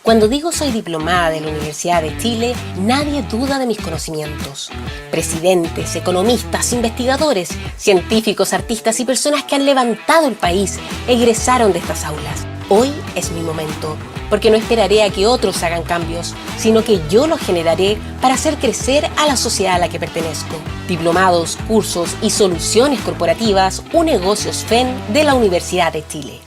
Cuando digo soy diplomada de la Universidad de Chile, nadie duda de mis conocimientos. Presidentes, economistas, investigadores, científicos, artistas y personas que han levantado el país egresaron de estas aulas. Hoy es mi momento, porque no esperaré a que otros hagan cambios, sino que yo los generaré para hacer crecer a la sociedad a la que pertenezco. Diplomados, cursos y soluciones corporativas, Unegocios FEN de la Universidad de Chile.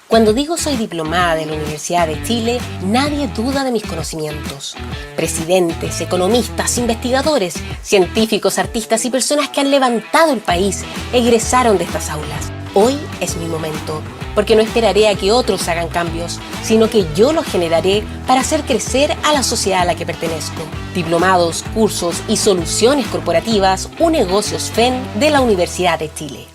Cuando digo soy diplomada de la Universidad de Chile, nadie duda de mis conocimientos. Presidentes, economistas, investigadores, científicos, artistas y personas que han levantado el país egresaron de estas aulas. Hoy es mi momento, porque no esperaré a que otros hagan cambios, sino que yo los generaré para hacer crecer a la sociedad a la que pertenezco. Diplomados, cursos y soluciones corporativas, Unegocios FEN de la Universidad de Chile.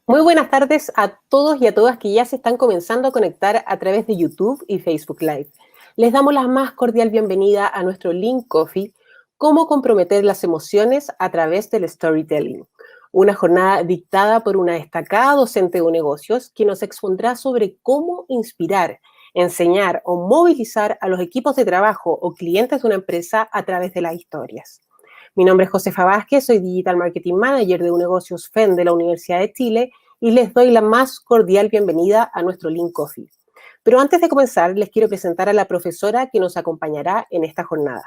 Muy buenas tardes a todos y a todas que ya se están comenzando a conectar a través de YouTube y Facebook Live. Les damos la más cordial bienvenida a nuestro Link Coffee, Cómo comprometer las emociones a través del storytelling. Una jornada dictada por una destacada docente de negocios que nos expondrá sobre cómo inspirar, enseñar o movilizar a los equipos de trabajo o clientes de una empresa a través de las historias. Mi nombre es Josefa Vázquez, soy Digital Marketing Manager de Unegocios FEN de la Universidad de Chile y les doy la más cordial bienvenida a nuestro Link Coffee. Pero antes de comenzar, les quiero presentar a la profesora que nos acompañará en esta jornada.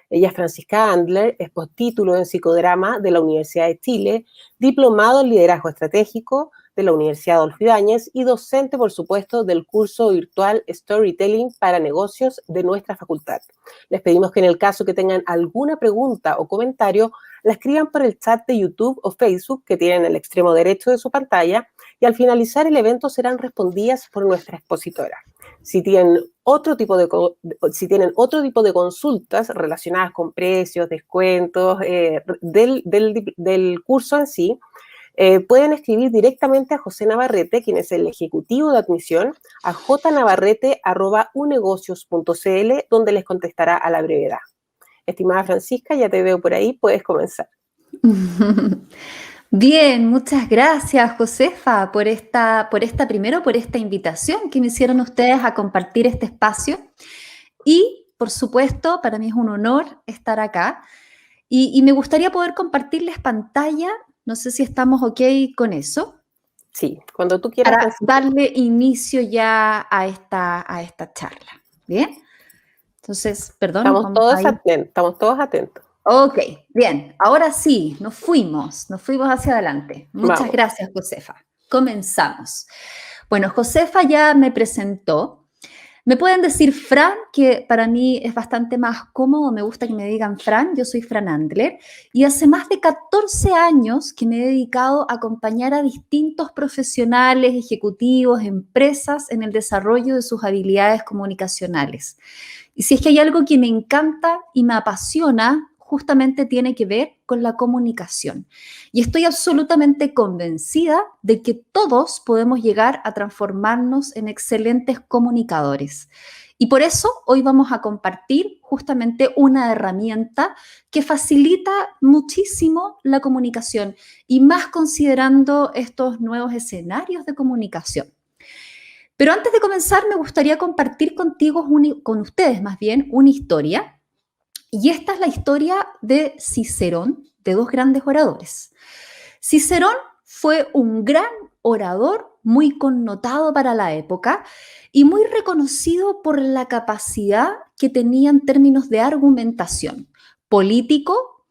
Ella es Francisca Andler, es postítulo en psicodrama de la Universidad de Chile, diplomado en liderazgo estratégico de la Universidad Adolfo Ibáñez y docente, por supuesto, del curso virtual Storytelling para Negocios de nuestra facultad. Les pedimos que en el caso que tengan alguna pregunta o comentario, la escriban por el chat de YouTube o Facebook que tienen en el extremo derecho de su pantalla y al finalizar el evento serán respondidas por nuestra expositora. Si tienen otro tipo de consultas relacionadas con precios, descuentos del curso en sí, pueden escribir directamente a José Navarrete, quien es el ejecutivo de admisión, a jnavarrete@unegocios.cl, donde les contestará a la brevedad. Estimada Francisca, ya te veo por ahí, puedes comenzar. Bien, muchas gracias, Josefa, por esta invitación que me hicieron ustedes a compartir este espacio. Y, por supuesto, para mí es un honor estar acá. Y me gustaría poder compartirles pantalla. No sé si estamos ok con eso. Sí, cuando tú quieras. Para darle inicio ya a esta charla. ¿Bien? Entonces, perdón. Estamos todos atentos. Ok, bien. Ahora sí, nos fuimos hacia adelante. Muchas gracias, Josefa. Comenzamos. Bueno, Josefa ya me presentó. Me pueden decir Fran, que para mí es bastante más cómodo, me gusta que me digan Fran. Yo soy Fran Andler y hace más de 14 años que me he dedicado a acompañar a distintos profesionales, ejecutivos, empresas en el desarrollo de sus habilidades comunicacionales. Y si es que hay algo que me encanta y me apasiona, justamente tiene que ver con la comunicación. Y estoy absolutamente convencida de que todos podemos llegar a transformarnos en excelentes comunicadores. Y por eso hoy vamos a compartir justamente una herramienta que facilita muchísimo la comunicación y más considerando estos nuevos escenarios de comunicación. Pero antes de comenzar, me gustaría compartir con ustedes más bien, una historia. Y esta es la historia de Cicerón, de dos grandes oradores. Cicerón fue un gran orador, muy connotado para la época y muy reconocido por la capacidad que tenía en términos de argumentación político.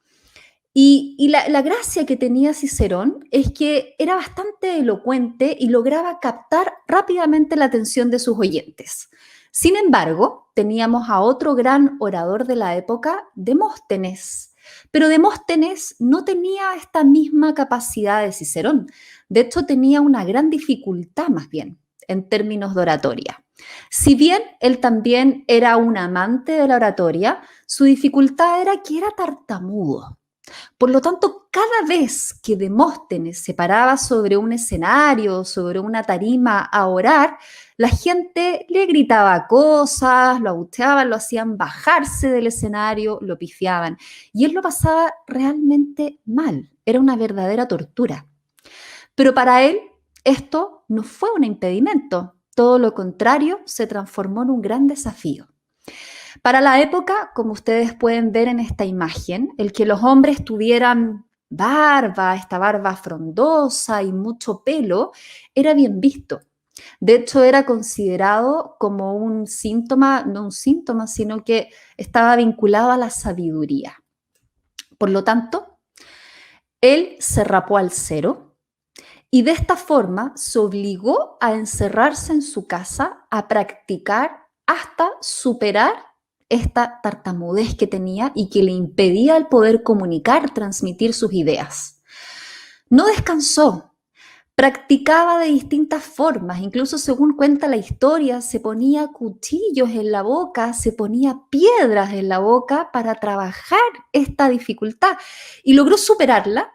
Y la gracia que tenía Cicerón es que era bastante elocuente y lograba captar rápidamente la atención de sus oyentes. Sin embargo, teníamos a otro gran orador de la época, Demóstenes. Pero Demóstenes no tenía esta misma capacidad de Cicerón. De hecho, tenía una gran dificultad más bien en términos de oratoria. Si bien él también era un amante de la oratoria, su dificultad era que era tartamudo. Por lo tanto, cada vez que Demóstenes se paraba sobre un escenario, sobre una tarima a orar, la gente le gritaba cosas, lo abucheaban, lo hacían bajarse del escenario, lo pifiaban. Y él lo pasaba realmente mal. Era una verdadera tortura. Pero para él esto no fue un impedimento. Todo lo contrario, se transformó en un gran desafío. Para la época, como ustedes pueden ver en esta imagen, el que los hombres tuvieran barba, esta barba frondosa y mucho pelo, era bien visto. De hecho, era considerado como un síntoma, no un síntoma, sino que estaba vinculado a la sabiduría. Por lo tanto, él se rapó al cero y de esta forma se obligó a encerrarse en su casa, a practicar hasta superar esta tartamudez que tenía y que le impedía el poder comunicar, transmitir sus ideas. No descansó, practicaba de distintas formas, incluso según cuenta la historia, se ponía cuchillos en la boca, se ponía piedras en la boca para trabajar esta dificultad y logró superarla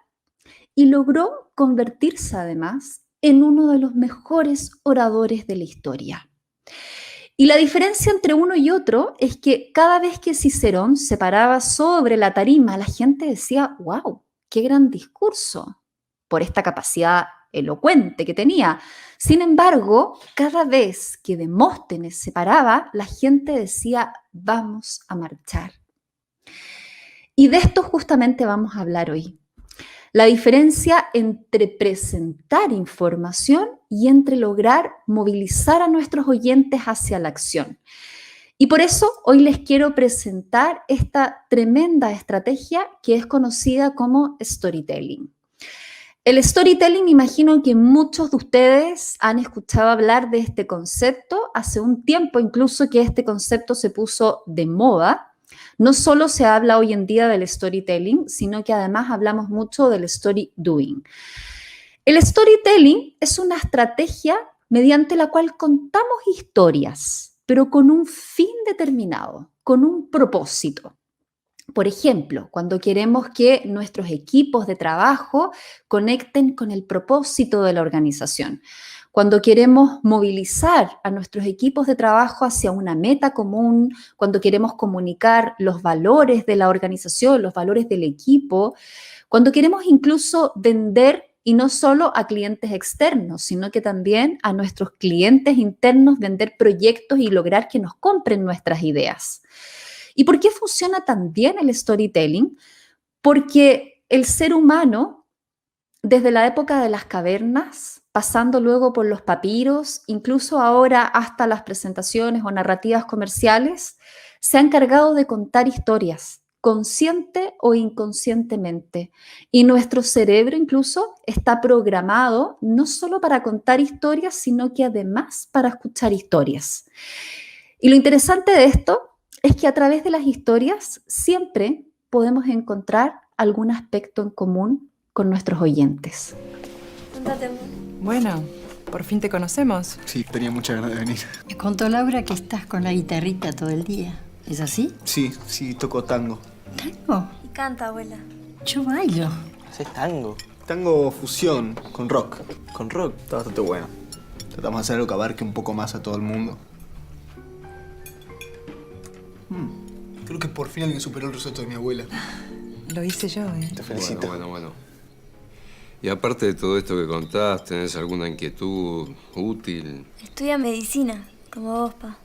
y logró convertirse además en uno de los mejores oradores de la historia. Y la diferencia entre uno y otro es que cada vez que Cicerón se paraba sobre la tarima, la gente decía, wow, qué gran discurso, por esta capacidad elocuente que tenía. Sin embargo, cada vez que Demóstenes se paraba, la gente decía, vamos a marchar. Y de esto justamente vamos a hablar hoy. La diferencia entre presentar información y entre lograr movilizar a nuestros oyentes hacia la acción. Y por eso hoy les quiero presentar esta tremenda estrategia que es conocida como storytelling. El storytelling, imagino que muchos de ustedes han escuchado hablar de este concepto. Hace un tiempo incluso que este concepto se puso de moda. No solo se habla hoy en día del storytelling, sino que además hablamos mucho del story doing. El storytelling es una estrategia mediante la cual contamos historias, pero con un fin determinado, con un propósito. Por ejemplo, cuando queremos que nuestros equipos de trabajo conecten con el propósito de la organización. Cuando queremos movilizar a nuestros equipos de trabajo hacia una meta común, cuando queremos comunicar los valores de la organización, los valores del equipo, cuando queremos incluso vender y no solo a clientes externos, sino que también a nuestros clientes internos, vender proyectos y lograr que nos compren nuestras ideas. ¿Y por qué funciona tan bien el storytelling? Porque el ser humano, desde la época de las cavernas, pasando luego por los papiros, incluso ahora hasta las presentaciones o narrativas comerciales, se ha encargado de contar historias, consciente o inconscientemente. Y nuestro cerebro incluso está programado no solo para contar historias, sino que además para escuchar historias. Y lo interesante de esto es que a través de las historias siempre podemos encontrar algún aspecto en común con nuestros oyentes. Bueno, por fin te conocemos. Sí, tenía muchas ganas de venir. Me contó Laura que estás con la guitarrita todo el día. ¿Es así? Sí, toco tango. ¿Tango? Y canta, abuela. Yo bailo. ¿Haces tango? Tango fusión con rock. Con rock está bastante bueno. Tratamos de hacer algo que abarque un poco más a todo el mundo. Creo que por fin alguien superó el risotto de mi abuela. Lo hice yo, ¿eh? Te felicito. Bueno. Y aparte de todo esto que contás, ¿tenés alguna inquietud útil? Estudia medicina, como vos, pa.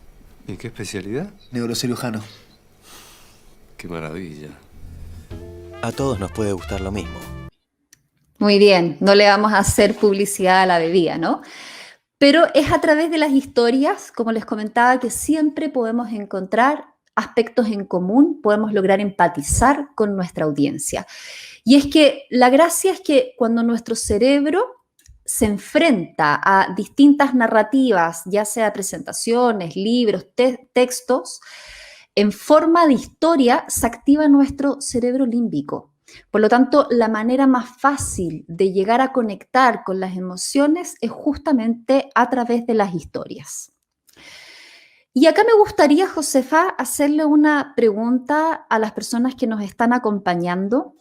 ¿Y qué especialidad? Neurocirujano. Qué maravilla. A todos nos puede gustar lo mismo. Muy bien, no le vamos a hacer publicidad a la bebida, ¿no? Pero es a través de las historias, como les comentaba, que siempre podemos encontrar aspectos en común, podemos lograr empatizar con nuestra audiencia. Y es que la gracia es que cuando nuestro cerebro se enfrenta a distintas narrativas, ya sea presentaciones, libros, textos, en forma de historia se activa nuestro cerebro límbico. Por lo tanto, la manera más fácil de llegar a conectar con las emociones es justamente a través de las historias. Y acá me gustaría, Josefa, hacerle una pregunta a las personas que nos están acompañando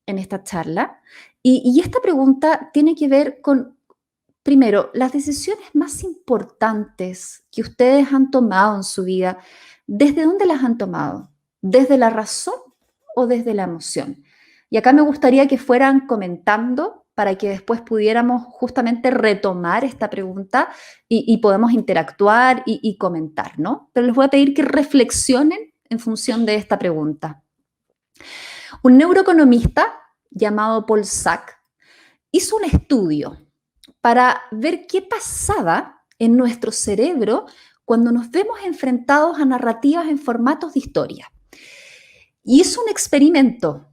en esta charla. Y esta pregunta tiene que ver con, primero, las decisiones más importantes que ustedes han tomado en su vida. ¿Desde dónde las han tomado? ¿Desde la razón o desde la emoción? Y acá me gustaría que fueran comentando para que después pudiéramos justamente retomar esta pregunta y podemos interactuar y comentar, ¿no? Pero les voy a pedir que reflexionen en función de esta pregunta. Un neuroeconomista llamado Paul Sack hizo un estudio para ver qué pasaba en nuestro cerebro cuando nos vemos enfrentados a narrativas en formatos de historia. Y hizo un experimento.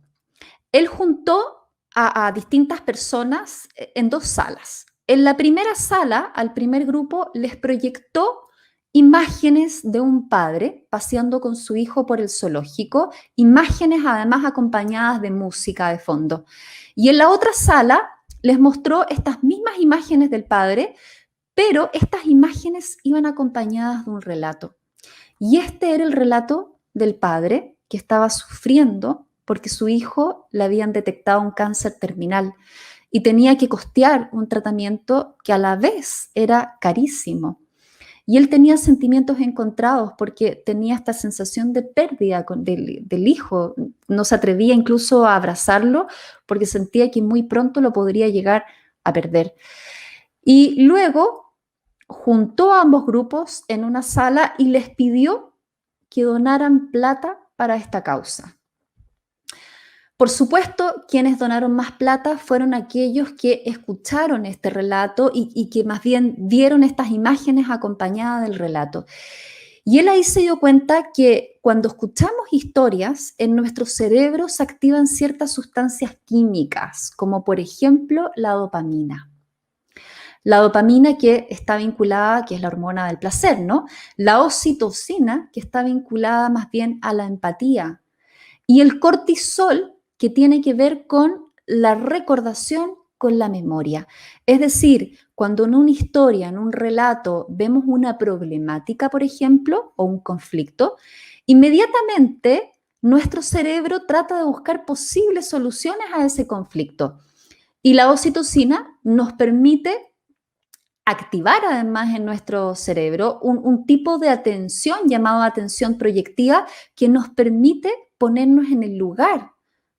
Él juntó a distintas personas en dos salas. En la primera sala, al primer grupo, les proyectó imágenes de un padre paseando con su hijo por el zoológico, imágenes además acompañadas de música de fondo. Y en la otra sala les mostró estas mismas imágenes del padre, pero estas imágenes iban acompañadas de un relato. Y este era el relato del padre que estaba sufriendo porque su hijo le habían detectado un cáncer terminal y tenía que costear un tratamiento que a la vez era carísimo. Y él tenía sentimientos encontrados porque tenía esta sensación de pérdida del hijo. No se atrevía incluso a abrazarlo porque sentía que muy pronto lo podría llegar a perder. Y luego juntó a ambos grupos en una sala y les pidió que donaran plata para esta causa. Por supuesto, quienes donaron más plata fueron aquellos que escucharon este relato y que más bien vieron estas imágenes acompañadas del relato. Y él ahí se dio cuenta que cuando escuchamos historias, en nuestro cerebro se activan ciertas sustancias químicas, como por ejemplo la dopamina. La dopamina que está vinculada, que es la hormona del placer, ¿no? La oxitocina, que está vinculada más bien a la empatía. Y el cortisol, que tiene que ver con la recordación, con la memoria. Es decir, cuando en una historia, en un relato, vemos una problemática, por ejemplo, o un conflicto, inmediatamente nuestro cerebro trata de buscar posibles soluciones a ese conflicto. Y la oxitocina nos permite activar además en nuestro cerebro un tipo de atención llamado atención proyectiva que nos permite ponernos en el lugar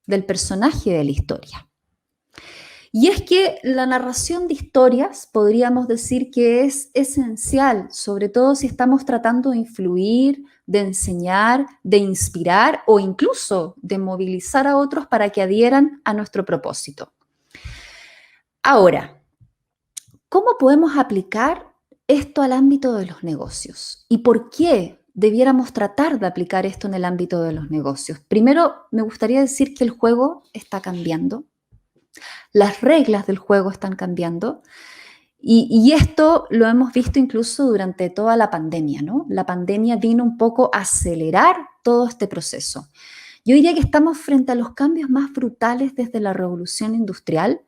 del personaje de la historia. Y es que la narración de historias podríamos decir que es esencial, sobre todo si estamos tratando de influir, de enseñar, de inspirar o incluso de movilizar a otros para que adhieran a nuestro propósito. Ahora, ¿cómo podemos aplicar esto al ámbito de los negocios? ¿Y por qué debiéramos tratar de aplicar esto en el ámbito de los negocios? Primero, me gustaría decir que el juego está cambiando. Las reglas del juego están cambiando. Y esto lo hemos visto incluso durante toda la pandemia, ¿no? La pandemia vino un poco a acelerar todo este proceso. Yo diría que estamos frente a los cambios más brutales desde la revolución industrial.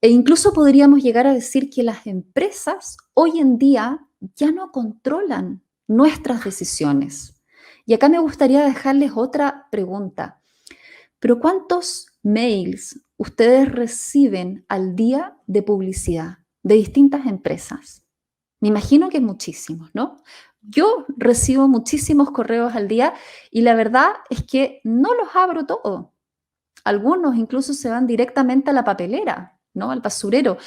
E incluso podríamos llegar a decir que las empresas hoy en día ya no controlan nuestras decisiones. Y acá me gustaría dejarles otra pregunta. ¿Pero cuántos mails ustedes reciben al día de publicidad de distintas empresas? Me imagino que muchísimos, ¿no? Yo recibo muchísimos correos al día y la verdad es que no los abro todos. Algunos incluso se van directamente a la papelera ¿no? Al basurero.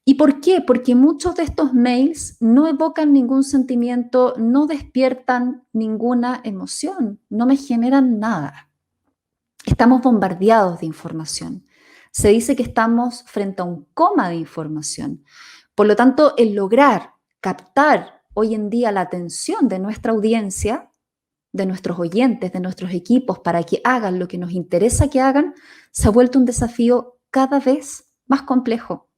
¿Y por qué? Porque muchos de estos mails no evocan ningún sentimiento, no despiertan ninguna emoción, no me generan nada. Estamos bombardeados de información. Se dice que estamos frente a un coma de información. Por lo tanto, el lograr captar hoy en día la atención de nuestra audiencia, de nuestros oyentes, de nuestros equipos, para que hagan lo que nos interesa que hagan, se ha vuelto un desafío cada vez más complejo.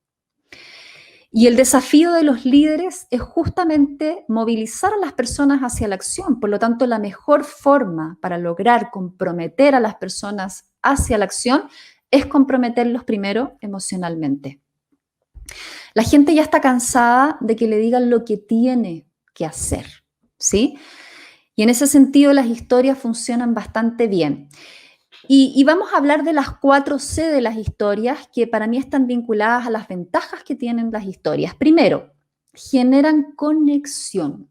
Y el desafío de los líderes es justamente movilizar a las personas hacia la acción. Por lo tanto, la mejor forma para lograr comprometer a las personas hacia la acción es comprometerlos primero emocionalmente. La gente ya está cansada de que le digan lo que tiene que hacer, ¿sí? Y en ese sentido las historias funcionan bastante bien. Y vamos a hablar de las 4C de las historias, que para mí están vinculadas a las ventajas que tienen las historias. Primero, generan conexión.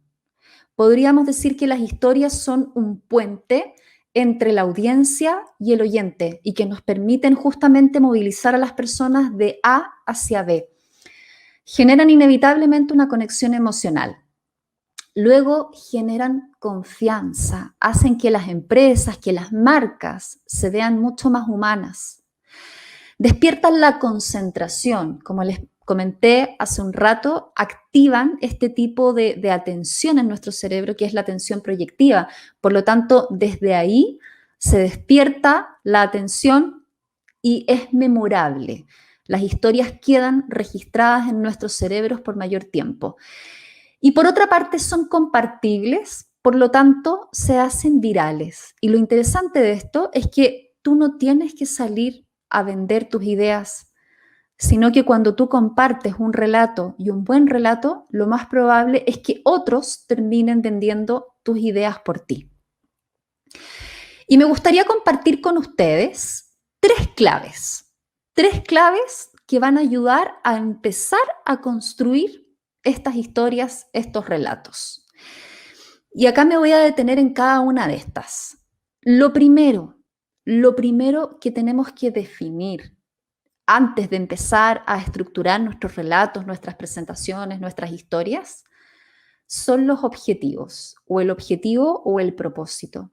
Podríamos decir que las historias son un puente entre la audiencia y el oyente y que nos permiten justamente movilizar a las personas de A hacia B. Generan inevitablemente una conexión emocional. Luego generan confianza, hacen que las empresas, que las marcas se vean mucho más humanas. Despiertan la concentración, como les comenté hace un rato, activan este tipo de atención en nuestro cerebro, que es la atención proyectiva. Por lo tanto, desde ahí se despierta la atención y es memorable. Las historias quedan registradas en nuestros cerebros por mayor tiempo. Y por otra parte son compartibles, por lo tanto se hacen virales. Y lo interesante de esto es que tú no tienes que salir a vender tus ideas, sino que cuando tú compartes un relato y un buen relato, lo más probable es que otros terminen vendiendo tus ideas por ti. Y me gustaría compartir con ustedes 3 claves que van a ayudar a empezar a construir estas historias, estos relatos. Y acá me voy a detener en cada una de estas. Lo primero que tenemos que definir antes de empezar a estructurar nuestros relatos, nuestras presentaciones, nuestras historias, son los objetivos, o el objetivo o el propósito.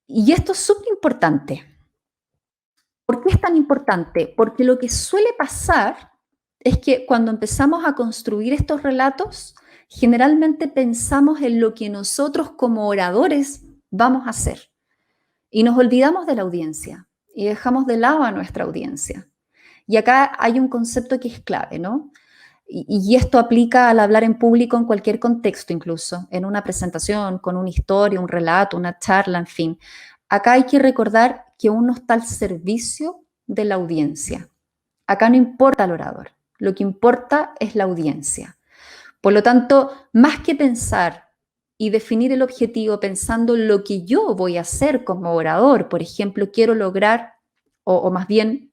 Y esto es súper importante. ¿Por qué es tan importante? Porque lo que suele pasar es que cuando empezamos a construir estos relatos, generalmente pensamos en lo que nosotros como oradores vamos a hacer y nos olvidamos de la audiencia y dejamos de lado a nuestra audiencia. Y acá hay un concepto que es clave, ¿no? Y esto aplica al hablar en público en cualquier contexto, incluso en una presentación, con una historia, un relato, una charla, en fin. Acá hay que recordar que uno está al servicio de la audiencia. Acá no importa el orador. Lo que importa es la audiencia. Por lo tanto, más que pensar y definir el objetivo pensando en lo que yo voy a hacer como orador, por ejemplo, quiero lograr, o más bien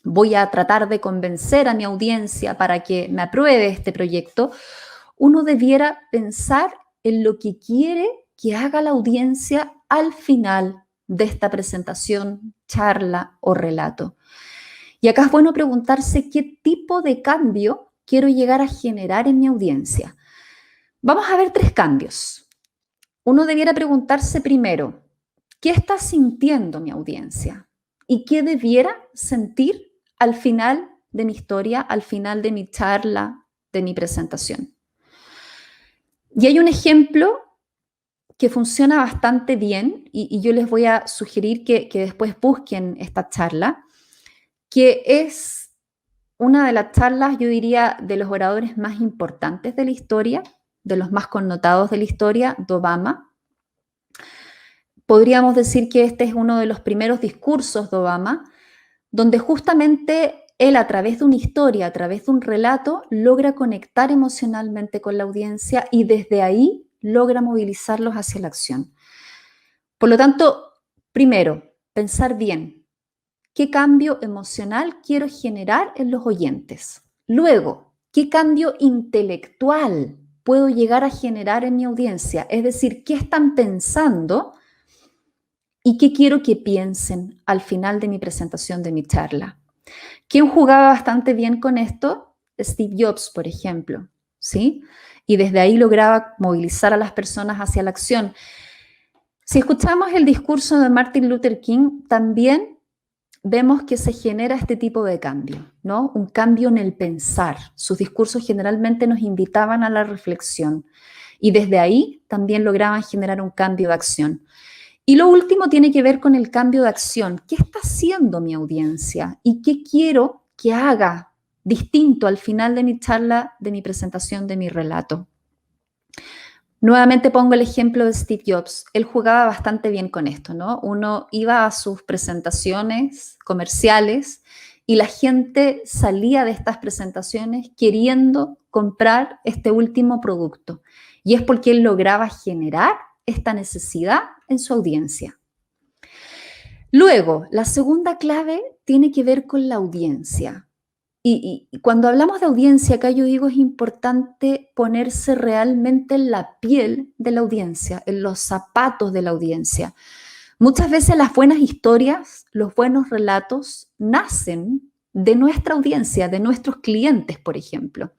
voy a tratar de convencer a mi audiencia para que me apruebe este proyecto, uno debiera pensar en lo que quiere que haga la audiencia al final de esta presentación, charla o relato. Y acá es bueno preguntarse qué tipo de cambio quiero llegar a generar en mi audiencia. Vamos a ver 3 cambios. Uno debiera preguntarse primero, ¿qué está sintiendo mi audiencia? ¿Y qué debiera sentir al final de mi historia, al final de mi charla, de mi presentación? Y hay un ejemplo que funciona bastante bien y yo les voy a sugerir que después busquen esta charla, que es una de las charlas, yo diría, de los oradores más importantes de la historia, de los más connotados de la historia, de Obama. Podríamos decir que este es uno de los primeros discursos de Obama, donde justamente él, a través de una historia, a través de un relato, logra conectar emocionalmente con la audiencia y desde ahí logra movilizarlos hacia la acción. Por lo tanto, primero, pensar bien. ¿Qué cambio emocional quiero generar en los oyentes? Luego, ¿qué cambio intelectual puedo llegar a generar en mi audiencia? Es decir, ¿qué están pensando y qué quiero que piensen al final de mi presentación, de mi charla? ¿Quién jugaba bastante bien con esto? Steve Jobs, por ejemplo, ¿sí? Y desde ahí lograba movilizar a las personas hacia la acción. Si escuchamos el discurso de Martin Luther King, también vemos que se genera este tipo de cambio, ¿no? Un cambio en el pensar. Sus discursos generalmente nos invitaban a la reflexión y desde ahí también lograban generar un cambio de acción. Y lo último tiene que ver con el cambio de acción. ¿Qué está haciendo mi audiencia? ¿Y qué quiero que haga distinto al final de mi charla, de mi presentación, de mi relato? Nuevamente pongo el ejemplo de Steve Jobs. Él jugaba bastante bien con esto, ¿no? Uno iba a sus presentaciones comerciales y la gente salía de estas presentaciones queriendo comprar este último producto. Y es porque él lograba generar esta necesidad en su audiencia. Luego, la segunda clave tiene que ver con la audiencia. Y cuando hablamos de audiencia, acá yo digo es importante ponerse realmente en la piel de la audiencia, en los zapatos de la audiencia. Muchas veces las buenas historias, los buenos relatos nacen de nuestra audiencia, de nuestros clientes, por ejemplo.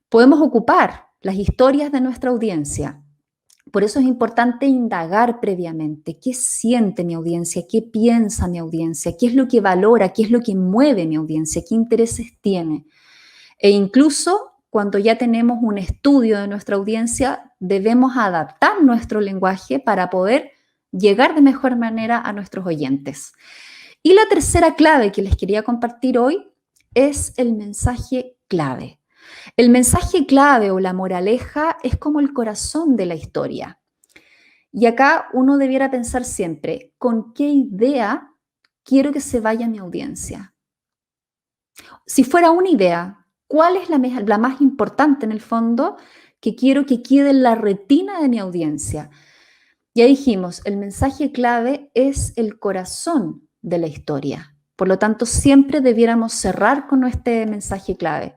Podemos ocupar las historias de nuestra audiencia. Por eso es importante indagar previamente qué siente mi audiencia, qué piensa mi audiencia, qué es lo que valora, qué es lo que mueve mi audiencia, qué intereses tiene. E incluso cuando ya tenemos un estudio de nuestra audiencia, debemos adaptar nuestro lenguaje para poder llegar de mejor manera a nuestros oyentes. Y la tercera clave que les quería compartir hoy es el mensaje clave. El mensaje clave o la moraleja es como el corazón de la historia. Y acá uno debiera pensar siempre, ¿con qué idea quiero que se vaya mi audiencia? Si fuera una idea, ¿cuál es la más importante en el fondo que quiero que quede en la retina de mi audiencia? Ya dijimos, el mensaje clave es el corazón de la historia. Por lo tanto, siempre debiéramos cerrar con este mensaje clave.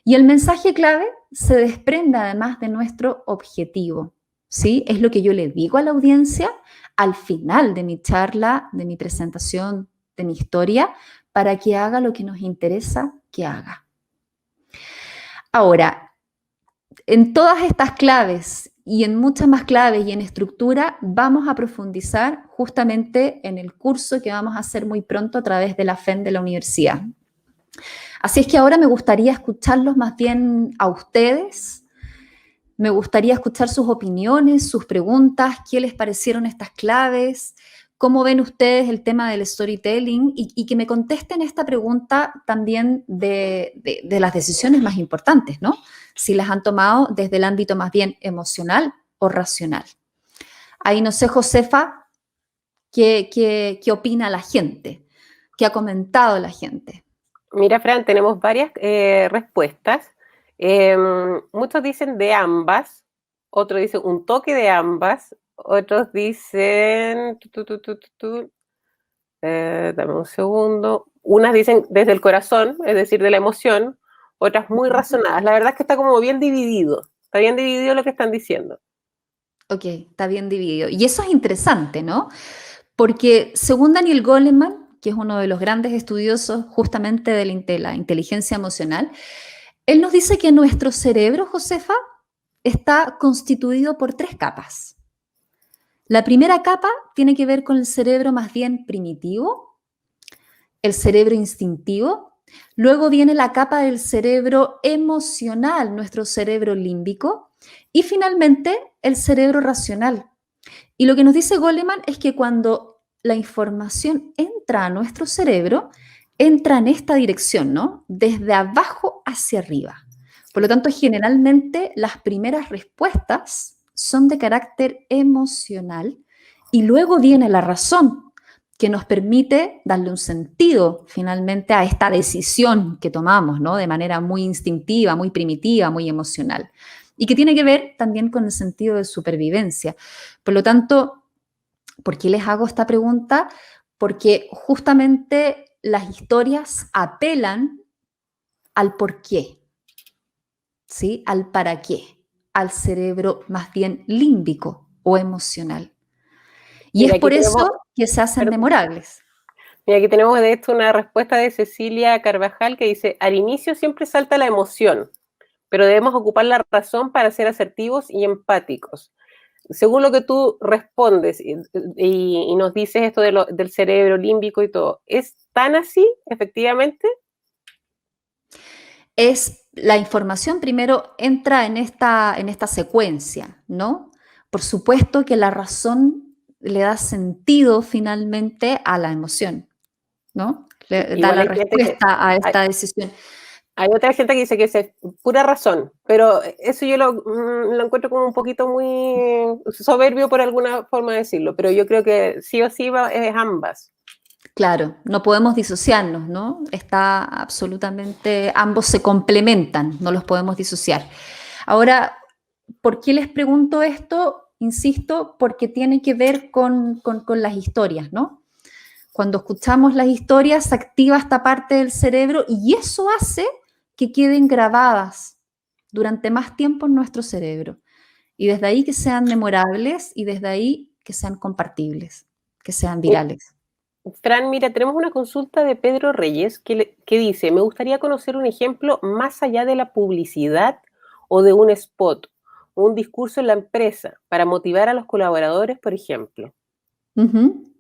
Y el mensaje clave se desprende además de nuestro objetivo, ¿sí? Es lo que yo le digo a la audiencia al final de mi charla, de mi presentación, de mi historia, para que haga lo que nos interesa que haga. Ahora, en todas estas claves y en muchas más claves y en estructura, vamos a profundizar justamente en el curso que vamos a hacer muy pronto a través de la FEN de la universidad. Así es que ahora me gustaría escucharlos más bien a ustedes. Me gustaría escuchar sus opiniones, sus preguntas, qué les parecieron estas claves, cómo ven ustedes el tema del storytelling y que me contesten esta pregunta también de las decisiones más importantes, ¿no? Si las han tomado desde el ámbito más bien emocional o racional. Ahí no sé, Josefa, ¿qué opina la gente? ¿Qué ha comentado la gente? Mira, Fran, tenemos varias respuestas. Muchos dicen de ambas, otros dicen un toque de ambas, otros dicen... dame un segundo. Unas dicen desde el corazón, es decir, de la emoción, otras muy razonadas. La verdad es que está como bien dividido. Está bien dividido lo que están diciendo. Ok, está bien dividido. Y eso es interesante, ¿no? Porque según Daniel Goleman, que es uno de los grandes estudiosos justamente de la inteligencia emocional, él nos dice que nuestro cerebro, Josefa, está constituido por 3 capas. La primera capa tiene que ver con el cerebro más bien primitivo, el cerebro instintivo. Luego viene la capa del cerebro emocional, nuestro cerebro límbico. Y finalmente, el cerebro racional. Y lo que nos dice Goleman es que cuando la información entra a nuestro cerebro, entra en esta dirección, ¿no? Desde abajo hacia arriba. Por lo tanto, generalmente las primeras respuestas son de carácter emocional y luego viene la razón que nos permite darle un sentido finalmente a esta decisión que tomamos, ¿no? De manera muy instintiva, muy primitiva, muy emocional. Y que tiene que ver también con el sentido de supervivencia. Por lo tanto, ¿por qué les hago esta pregunta? Porque justamente las historias apelan al por qué, ¿sí? Al para qué, al cerebro más bien límbico o emocional. Y Mira, es por aquí eso tenemos, que se hacen memorables. Mira, aquí tenemos de esto una respuesta de Cecilia Carvajal que dice, al inicio siempre salta la emoción, pero debemos ocupar la razón para ser asertivos y empáticos. Según lo que tú respondes y nos dices esto del cerebro límbico y todo, ¿es tan así, efectivamente? Es la información primero entra en esta secuencia, ¿no? Por supuesto que la razón le da sentido finalmente a la emoción, ¿no? Le da Igual la hay gente que... respuesta a Hay, esta decisión. hay otra gente que dice que es pura razón, pero eso yo lo encuentro como un poquito muy soberbio por alguna forma de decirlo, pero yo creo que sí o sí es ambas. Claro, no podemos disociarnos, ¿no? Está absolutamente, ambos se complementan, no los podemos disociar. Ahora, ¿por qué les pregunto esto? Insisto, porque tiene que ver con las historias, ¿no? Cuando escuchamos las historias se activa esta parte del cerebro y eso hace que queden grabadas durante más tiempo en nuestro cerebro. Y desde ahí que sean memorables y desde ahí que sean compartibles, que sean virales. Fran, mira, tenemos una consulta de Pedro Reyes que dice, me gustaría conocer un ejemplo más allá de la publicidad o de un spot, un discurso en la empresa para motivar a los colaboradores, por ejemplo. Uh-huh.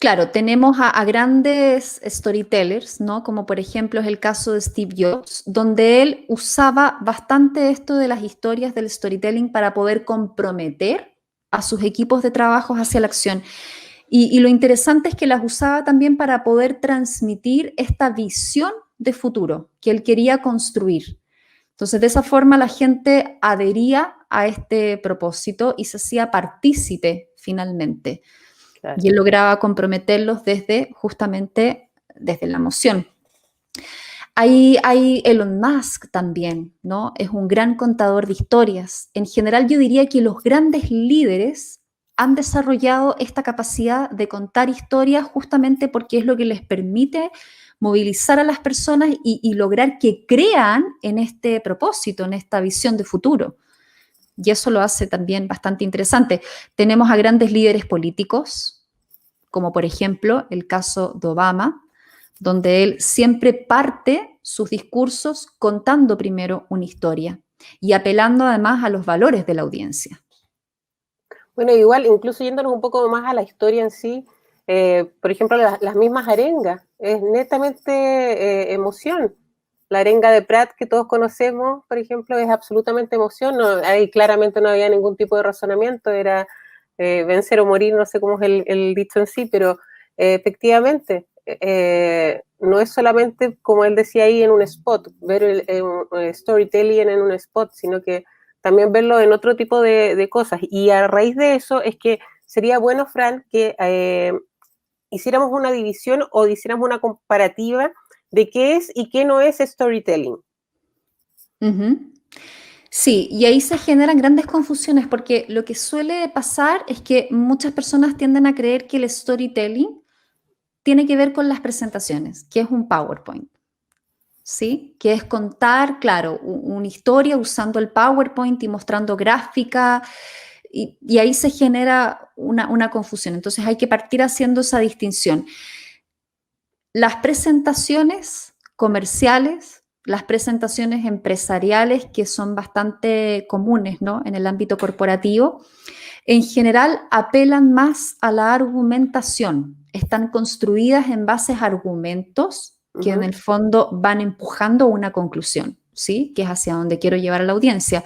Claro, tenemos a grandes storytellers, ¿no? Como por ejemplo es el caso de Steve Jobs, donde él usaba bastante esto de las historias del storytelling para poder comprometer a sus equipos de trabajo hacia la acción. Y lo interesante es que las usaba también para poder transmitir esta visión de futuro que él quería construir. Entonces, de esa forma la gente adhería a este propósito y se hacía partícipe finalmente. Claro. Y él lograba comprometerlos justamente desde la emoción. Hay Elon Musk también, ¿no? Es un gran contador de historias. En general, yo diría que los grandes líderes han desarrollado esta capacidad de contar historias justamente porque es lo que les permite movilizar a las personas y lograr que crean en este propósito, en esta visión de futuro. Y eso lo hace también bastante interesante. Tenemos a grandes líderes políticos, como por ejemplo el caso de Obama, donde él siempre parte sus discursos contando primero una historia y apelando además a los valores de la audiencia. Bueno, igual, incluso yéndonos un poco más a la historia en sí, por ejemplo, las mismas arengas, es netamente emoción. La arenga de Prat que todos conocemos, por ejemplo, es absolutamente emoción. No, ahí claramente no había ningún tipo de razonamiento, era vencer o morir, no sé cómo es el dicho en sí, pero efectivamente no es solamente, como él decía ahí, en un spot, ver el storytelling en un spot, sino que también verlo en otro tipo de cosas. Y a raíz de eso es que sería bueno, Fran, que hiciéramos una división o hiciéramos una comparativa de qué es y qué no es storytelling. Uh-huh. Sí, y ahí se generan grandes confusiones porque lo que suele pasar es que muchas personas tienden a creer que el storytelling tiene que ver con las presentaciones, que es un PowerPoint, ¿sí? Que es contar, claro, una historia usando el PowerPoint y mostrando gráfica, y ahí se genera una confusión. Entonces hay que partir haciendo esa distinción. Las presentaciones comerciales, las presentaciones empresariales, que son bastante comunes, ¿no? En el ámbito corporativo, en general apelan más a la argumentación. Están construidas en bases a argumentos que en el fondo van empujando una conclusión, ¿sí? Que es hacia donde quiero llevar a la audiencia.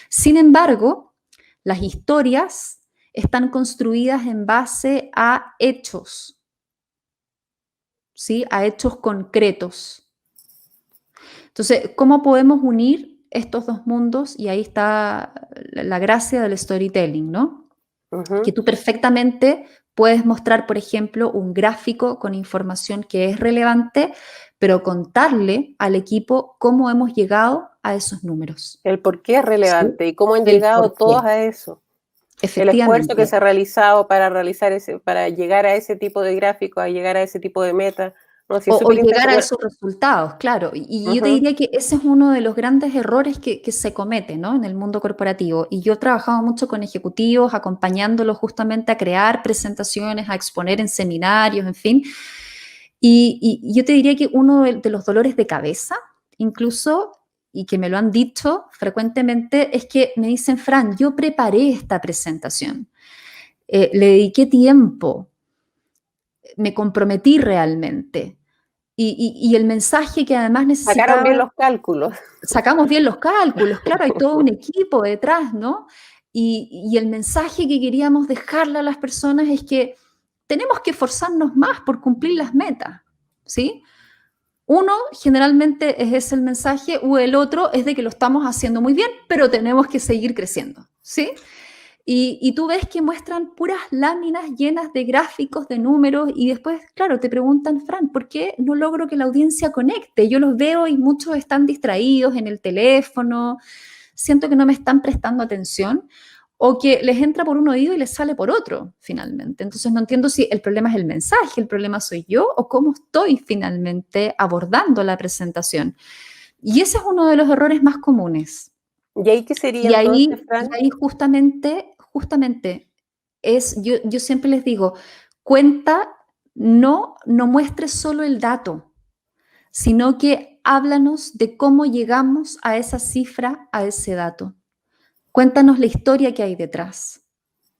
Sin embargo, las historias están construidas en base a hechos, ¿sí? A hechos concretos. Entonces, ¿cómo podemos unir estos dos mundos? Y ahí está la gracia del storytelling, ¿no? Que tú perfectamente puedes mostrar, por ejemplo, un gráfico con información que es relevante, pero contarle al equipo cómo hemos llegado a esos números. El por qué es relevante, ¿sí? Y cómo han El llegado todos a eso. El esfuerzo que se ha realizado para llegar a ese tipo de gráfico, a llegar a ese tipo de meta. No, sí, O súper llegar a interesante. esos resultados, claro. Y yo te Ujú. diría que ese es uno de los grandes errores que se comete, ¿no? En el mundo corporativo. Y yo he trabajado mucho con ejecutivos, acompañándolos justamente a crear presentaciones, a exponer en seminarios, en fin. Y yo te diría que uno de los dolores de cabeza, incluso, y que me lo han dicho frecuentemente, es que me dicen, Fran, yo preparé esta presentación, le dediqué tiempo, me comprometí realmente. Y el mensaje que además Sacaron bien necesitaba, los cálculos. sacamos bien los cálculos, claro, hay todo un equipo detrás, ¿no? Y el mensaje que queríamos dejarle a las personas es que tenemos que esforzarnos más por cumplir las metas, ¿sí? Uno generalmente es ese el mensaje, o el otro es de que lo estamos haciendo muy bien, pero tenemos que seguir creciendo, ¿sí? Y tú ves que muestran puras láminas llenas de gráficos, de números, y después, claro, te preguntan, Fran, ¿por qué no logro que la audiencia conecte? Yo los veo y muchos están distraídos en el teléfono, siento que no me están prestando atención, o que les entra por un oído y les sale por otro, finalmente. Entonces no entiendo si el problema es el mensaje, el problema soy yo, o cómo estoy finalmente abordando la presentación. Y ese es uno de los errores más comunes. ¿Y ahí qué sería Y entonces, ahí, y Fran? ahí justamente yo siempre les digo, cuenta, no muestres solo el dato, sino que háblanos de cómo llegamos a esa cifra, a ese dato. Cuéntanos la historia que hay detrás,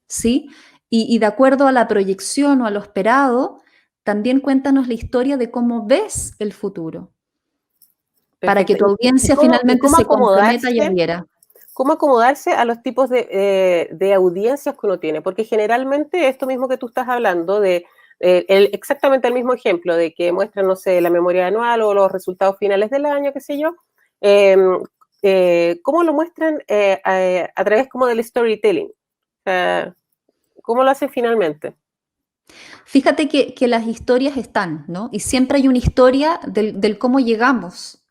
¿sí? Y de acuerdo a la proyección o a lo esperado, también cuéntanos la historia de cómo ves el futuro, para que Perfecto. tu ¿Y audiencia y finalmente cómo se comprometa y acomodarse? adhiera. ¿Cómo acomodarse a los tipos de audiencias que uno tiene? Porque generalmente esto mismo que tú estás hablando, exactamente el mismo ejemplo, de que muestran, no sé, la memoria anual o los resultados finales del año, qué sé yo, em, ¿cómo lo muestran a través como del storytelling? O sea, ¿cómo lo hacen finalmente? Fíjate que las historias están, ¿no? Y siempre hay una historia del cómo llegamos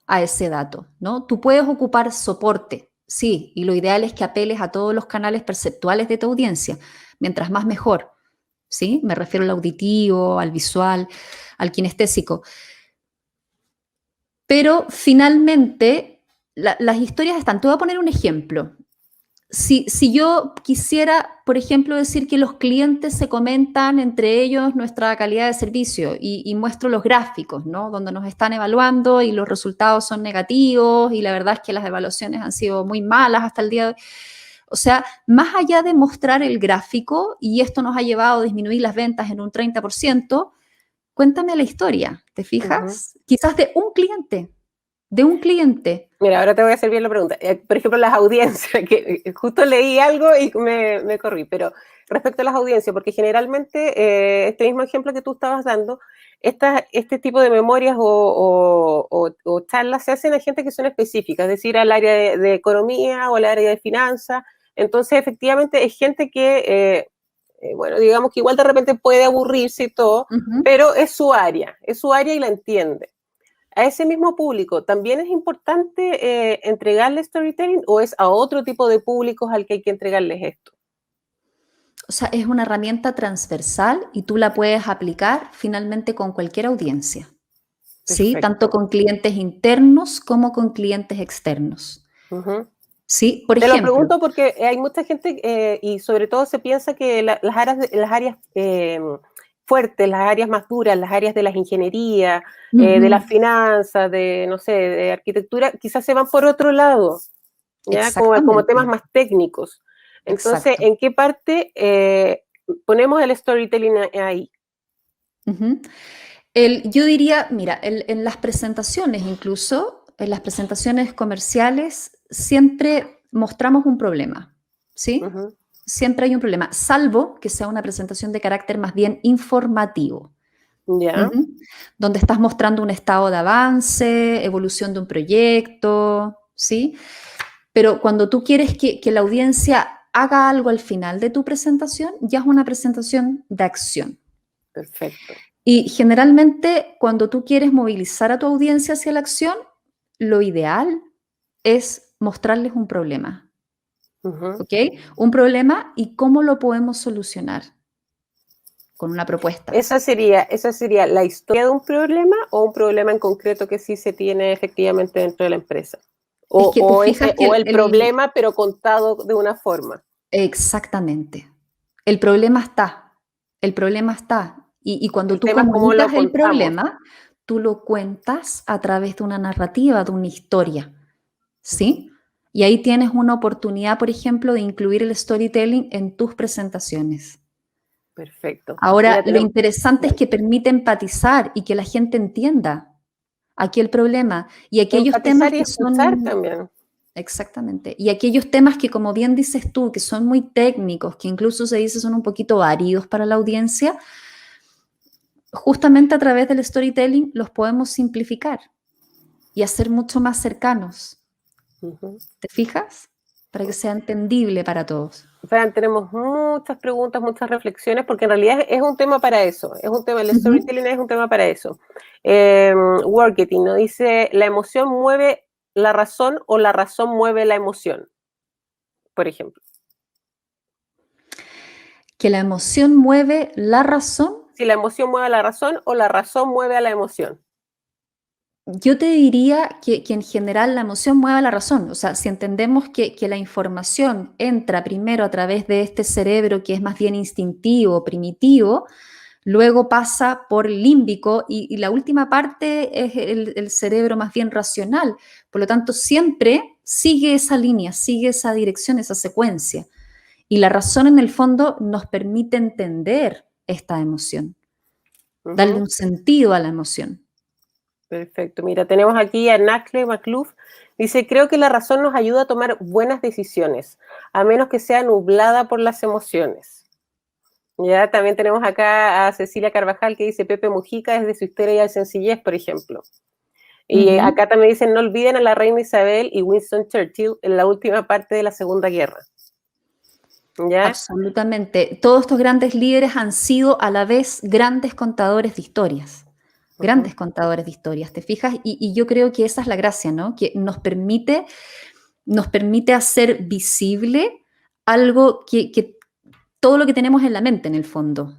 a ese dato, ¿no? Tú puedes ocupar soporte, sí, y lo ideal es que apeles a todos los canales perceptuales de tu audiencia, mientras más mejor, ¿sí? Me refiero al auditivo, al visual, al kinestésico. Pero finalmente las historias están. Te voy a poner un ejemplo. Si yo quisiera, por ejemplo, decir que los clientes se comentan entre ellos nuestra calidad de servicio y muestro los gráficos, ¿no? Donde nos están evaluando y los resultados son negativos y la verdad es que las evaluaciones han sido muy malas hasta el día de hoy. O sea, más allá de mostrar el gráfico, y esto nos ha llevado a disminuir las ventas en un 30%, cuéntame la historia, ¿te Ujú. fijas? Quizás de un cliente. Mira, ahora te voy a hacer bien la pregunta. Por ejemplo, las audiencias, que justo leí algo y me corrí, pero respecto a las audiencias, porque generalmente este mismo ejemplo que tú estabas dando, este tipo de memorias o charlas se hacen a gente que son específicas, es decir, al área de economía o al área de finanzas. Entonces, efectivamente, es gente que, bueno, digamos que igual de repente puede aburrirse y todo, Ujú. pero es su área y la entiende. ¿A ese mismo público también es importante entregarle storytelling o es a otro tipo de públicos al que hay que entregarles esto? O sea, es una herramienta transversal y tú la puedes aplicar finalmente con cualquier audiencia, ¿sí? Tanto Perfecto. con clientes internos como con clientes externos, Ujú. ¿sí? Por Te lo ejemplo, pregunto porque hay mucha gente y sobre todo se piensa que las áreas fuertes, las áreas más duras, las áreas de las ingenierías, de las ujú, finanzas, de, no sé, de arquitectura, quizás se van por otro lado, ¿ya? Como temas exactamente, más técnicos. Entonces, exacto. ¿en qué parte ponemos el storytelling ahí? Ujú. Yo diría, mira, en las presentaciones incluso, en las presentaciones comerciales, siempre mostramos un problema, ¿sí? Ujú. Siempre hay un problema, salvo que sea una presentación de carácter más bien informativo. Ya, Ujú. Donde estás mostrando un estado de avance, evolución de un proyecto, ¿sí? Pero cuando tú quieres que la audiencia haga algo al final de tu presentación, ya es una presentación de acción. perfecto. Y generalmente cuando tú quieres movilizar a tu audiencia hacia la acción, lo ideal es mostrarles un problema, Ujú. ¿ok? Un problema y cómo lo podemos solucionar. con una propuesta. Esa sería la historia de un problema o un problema en concreto que sí se tiene efectivamente dentro de la empresa. Es que te fijas que el problema, pero contado de una forma. Exactamente. El problema está. El problema está. Y cuando El tú tema es cómo lo comunicas el contamos. problema, tú lo cuentas a través de una narrativa, de una historia. ¿Sí? Y ahí tienes una oportunidad, por ejemplo, de incluir el storytelling en tus presentaciones. Perfecto. Ahora, lo interesante es que permite empatizar y que la gente entienda aquí el problema y aquellos empatizar temas y que escuchar son... también. Exactamente. Y aquellos temas que, como bien dices tú, que son muy técnicos, que incluso se dice son un poquito áridos para la audiencia, justamente a través del storytelling los podemos simplificar y hacer mucho más cercanos. Ujú. ¿Te fijas? Para que sea entendible para todos. Fran, tenemos muchas preguntas, muchas reflexiones, porque en realidad es un tema para eso. Es un tema, el storytelling es un tema para eso. Worketing nos dice, ¿la emoción mueve la razón o la razón mueve la emoción? Por ejemplo. Que la emoción mueve la razón. Si la emoción mueve a la razón o la razón mueve a la emoción. Yo te diría que en general la emoción mueve a la razón. O sea, si entendemos que la información entra primero a través de este cerebro que es más bien instintivo, primitivo, luego pasa por límbico y la última parte es el cerebro más bien racional. Por lo tanto, siempre sigue esa línea, sigue esa dirección, esa secuencia. Y la razón en el fondo nos permite entender esta emoción, darle un sentido a la emoción. Perfecto. Mira, tenemos aquí a Nakle Macluf. Dice, creo que la razón nos ayuda a tomar buenas decisiones, a menos que sea nublada por las emociones. Ya, también tenemos acá a Cecilia Carvajal que dice, Pepe Mujica desde su historia de sencillez, por ejemplo. Y acá también dicen, no olviden a la reina Isabel y Winston Churchill en la última parte de la Segunda Guerra. ¿Ya? Absolutamente. Todos estos grandes líderes han sido a la vez grandes contadores de historias. Grandes contadores de historias, ¿te fijas? Y yo creo que esa es la gracia, ¿no? Que nos permite hacer visible algo que todo lo que tenemos en la mente, en el fondo.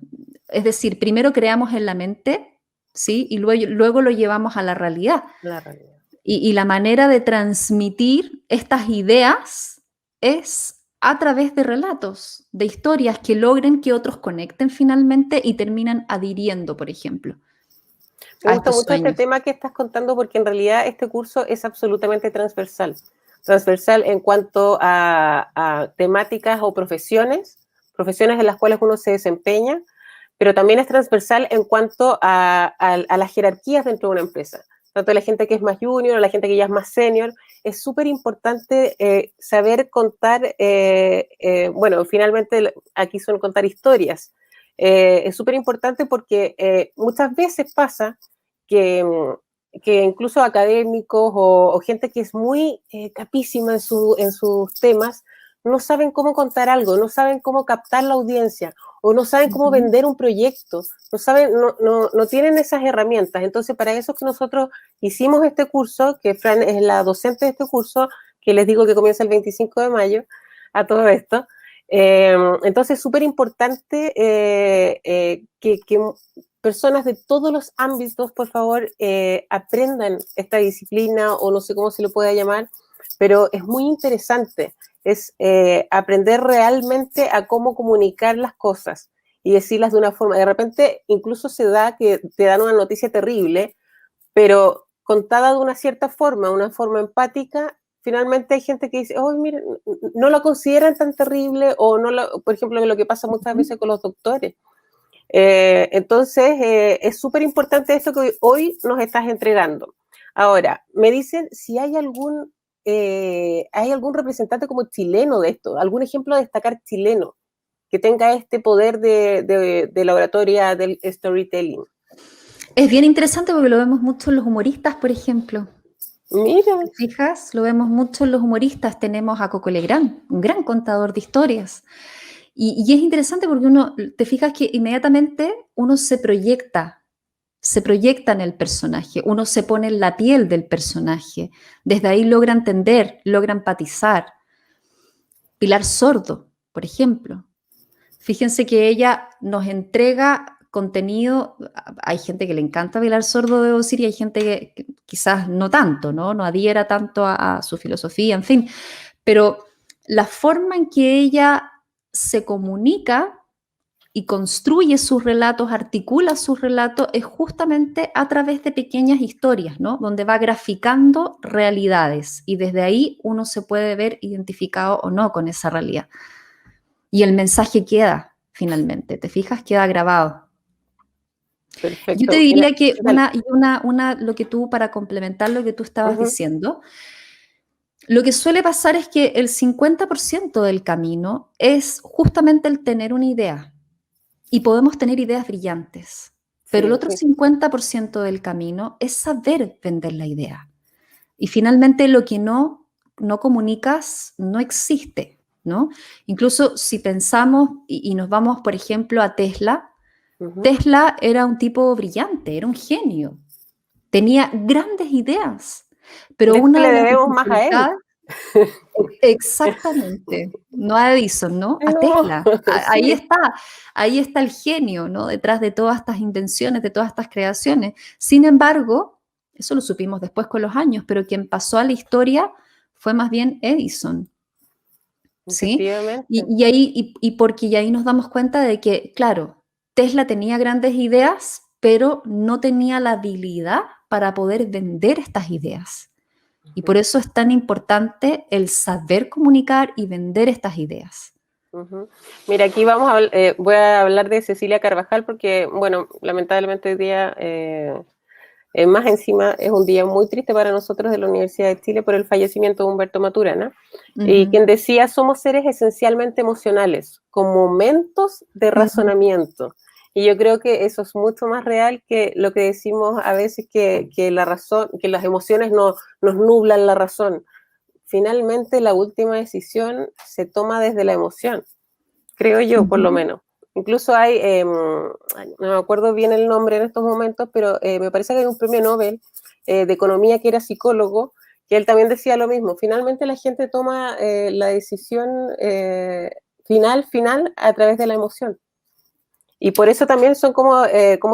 Es decir, primero creamos en la mente, ¿sí? Y luego lo llevamos a la realidad. La realidad. Y la manera de transmitir estas ideas es a través de relatos, de historias que logren que otros conecten finalmente y terminan adhiriendo, por ejemplo. Me gusta mucho este tema que estás contando porque en realidad este curso es absolutamente transversal. Transversal en cuanto a temáticas o profesiones en las cuales uno se desempeña, pero también es transversal en cuanto a las jerarquías dentro de una empresa. Tanto la gente que es más junior, la gente que ya es más senior, es súper importante saber contar, bueno, finalmente aquí son contar historias. Es súper importante porque muchas veces pasa que incluso académicos o gente que es muy capísima en sus temas, no saben cómo contar algo, no saben cómo captar la audiencia o no saben cómo vender un proyecto, no tienen esas herramientas. Entonces, para eso es que nosotros hicimos este curso, que Fran es la docente de este curso, que les digo que comienza el 25 de mayo, a todo esto. Entonces, es súper importante que personas de todos los ámbitos, por favor, aprendan esta disciplina, o no sé cómo se le pueda llamar, pero es muy interesante. Es aprender realmente a cómo comunicar las cosas y decirlas de una forma. De repente, incluso se da que te dan una noticia terrible, pero contada de una cierta forma, una forma empática. Finalmente hay gente que dice, oh, miren, no lo consideran tan terrible, o no por ejemplo, lo que pasa muchas veces con los doctores. Entonces, es súper importante esto que hoy nos estás entregando. Ahora, me dicen si hay algún representante como chileno de esto, algún ejemplo a destacar chileno que tenga este poder de la oratoria del storytelling. Es bien interesante porque lo vemos mucho en los humoristas, por ejemplo. Mira. ¿Te fijas? Lo vemos mucho en los humoristas. Tenemos a Coco Legrand, un gran contador de historias. Y es interesante porque te fijas que inmediatamente uno se proyecta en el personaje, uno se pone en la piel del personaje. Desde ahí logra entender, logra empatizar. Pilar Sordo, por ejemplo. Fíjense que ella nos entrega contenido, hay gente que le encanta bailar sordo, debo decir, y hay gente que quizás no tanto, ¿no? No adhiera tanto a su filosofía, en fin. Pero la forma en que ella se comunica y construye sus relatos, articula sus relatos, es justamente a través de pequeñas historias, ¿no? Donde va graficando realidades y desde ahí uno se puede ver identificado o no con esa realidad. Y el mensaje queda, finalmente, ¿te fijas? Queda grabado. Perfecto. Yo te diría que lo que tú, para complementar lo que tú estabas diciendo, lo que suele pasar es que el 50% del camino es justamente el tener una idea. Y podemos tener ideas brillantes, pero el otro 50% del camino es saber vender la idea. Y finalmente lo que no comunicas no existe, ¿no? Incluso si pensamos y nos vamos, por ejemplo, a Tesla, Tesla era un tipo brillante, era un genio, tenía grandes ideas, pero una le de las debemos más a él. Exactamente, no a Edison, ¿no? A Tesla. Ahí está el genio, ¿no? Detrás de todas estas invenciones, de todas estas creaciones. Sin embargo, eso lo supimos después con los años, pero quien pasó a la historia fue más bien Edison. ¿Sí? Y porque ahí nos damos cuenta de que, claro, Tesla tenía grandes ideas, pero no tenía la habilidad para poder vender estas ideas. Y por eso es tan importante el saber comunicar y vender estas ideas. Mira, aquí voy a hablar de Cecilia Carvajal porque, bueno, lamentablemente hoy día, más encima, es un día muy triste para nosotros de la Universidad de Chile por el fallecimiento de Humberto Maturana, y quien decía, somos seres esencialmente emocionales, con momentos de razonamiento. Y yo creo que eso es mucho más real que lo que decimos a veces que la razón, que las emociones nos nublan la razón. Finalmente, la última decisión se toma desde la emoción, creo yo, por lo menos. Incluso hay, no me acuerdo bien el nombre en estos momentos, pero me parece que hay un premio Nobel de Economía que era psicólogo, que él también decía lo mismo. Finalmente la gente toma la decisión final a través de la emoción. Y por eso también son como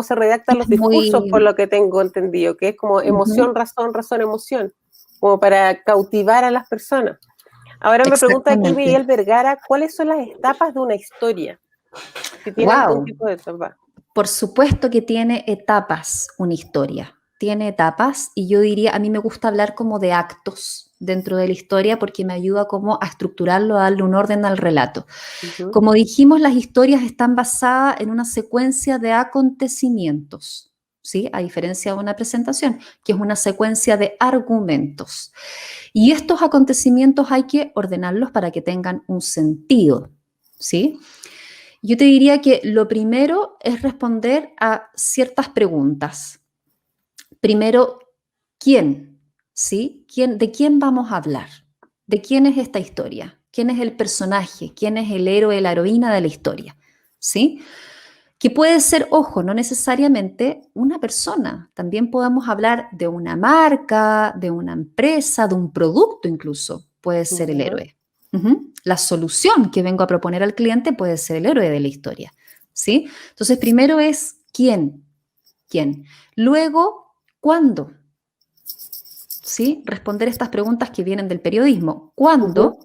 se redactan los discursos, por lo que tengo entendido, que es como emoción, razón, emoción, como para cautivar a las personas. Ahora me pregunta aquí Miguel Vergara, ¿cuáles son las etapas de una historia? Si tiene algún tipo de etapa. Por supuesto que tiene etapas una historia. Tiene etapas y yo diría, a mí me gusta hablar como de actos dentro de la historia porque me ayuda como a estructurarlo, a darle un orden al relato. Como dijimos, las historias están basadas en una secuencia de acontecimientos, ¿sí? A diferencia de una presentación, que es una secuencia de argumentos. Y estos acontecimientos hay que ordenarlos para que tengan un sentido, ¿sí? Yo te diría que lo primero es responder a ciertas preguntas. Primero, ¿quién? ¿Sí? ¿De quién vamos a hablar? ¿De quién es esta historia? ¿Quién es el personaje? ¿Quién es el héroe, la heroína de la historia? ¿Sí? Que puede ser, ojo, no necesariamente una persona. También podemos hablar de una marca, de una empresa, de un producto incluso. Puede ser el héroe. La solución que vengo a proponer al cliente puede ser el héroe de la historia. ¿Sí? Entonces, primero es ¿quién? ¿Quién? Luego, ¿cuándo? ¿Sí? Responder estas preguntas que vienen del periodismo. ¿Cuándo?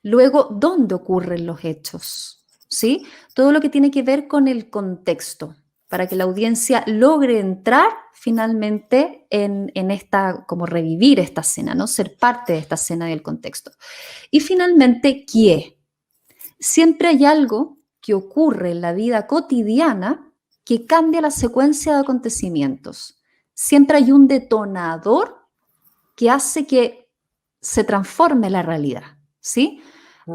Luego, ¿dónde ocurren los hechos? ¿Sí? Todo lo que tiene que ver con el contexto, para que la audiencia logre entrar finalmente en esta, como revivir esta escena, ¿no? Ser parte de esta escena del contexto. Y finalmente, ¿qué? Siempre hay algo que ocurre en la vida cotidiana que cambia la secuencia de acontecimientos. Siempre hay un detonador que hace que se transforme la realidad, ¿sí?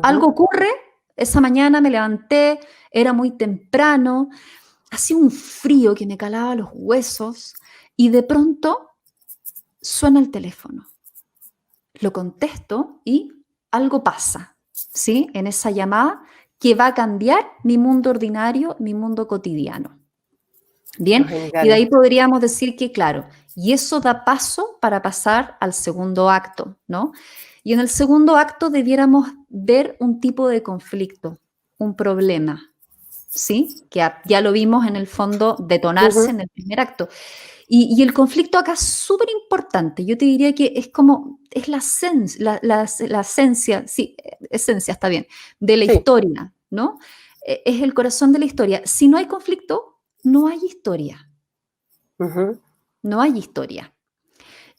Algo ocurre, esa mañana me levanté, era muy temprano, hacía un frío que me calaba los huesos y de pronto suena el teléfono. Lo contesto y algo pasa, ¿sí? En esa llamada que va a cambiar mi mundo ordinario, mi mundo cotidiano. Bien, y de ahí podríamos decir que, claro, y eso da paso para pasar al segundo acto, ¿no? Y en el segundo acto debiéramos ver un tipo de conflicto, un problema, ¿sí? Que ya lo vimos en el fondo detonarse en el primer acto. Y el conflicto acá es súper importante. Yo te diría que es como, es la esencia, sí, esencia está bien, de la Sí. historia, ¿no? Es el corazón de la historia. Si no hay conflicto, no hay historia. Ujú. No hay historia.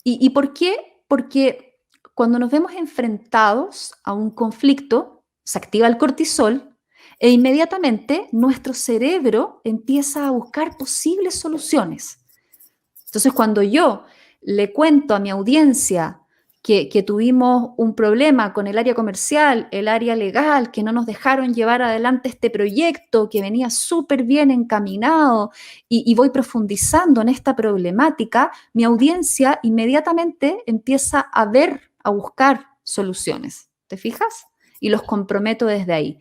¿Y por qué? Porque cuando nos vemos enfrentados a un conflicto, se activa el cortisol e inmediatamente nuestro cerebro empieza a buscar posibles soluciones. Entonces, cuando yo le cuento a mi audiencia que tuvimos un problema con el área comercial, el área legal, que no nos dejaron llevar adelante este proyecto que venía súper bien encaminado y voy profundizando en esta problemática, mi audiencia inmediatamente empieza a ver, a buscar soluciones. ¿Te fijas? Y los comprometo desde ahí.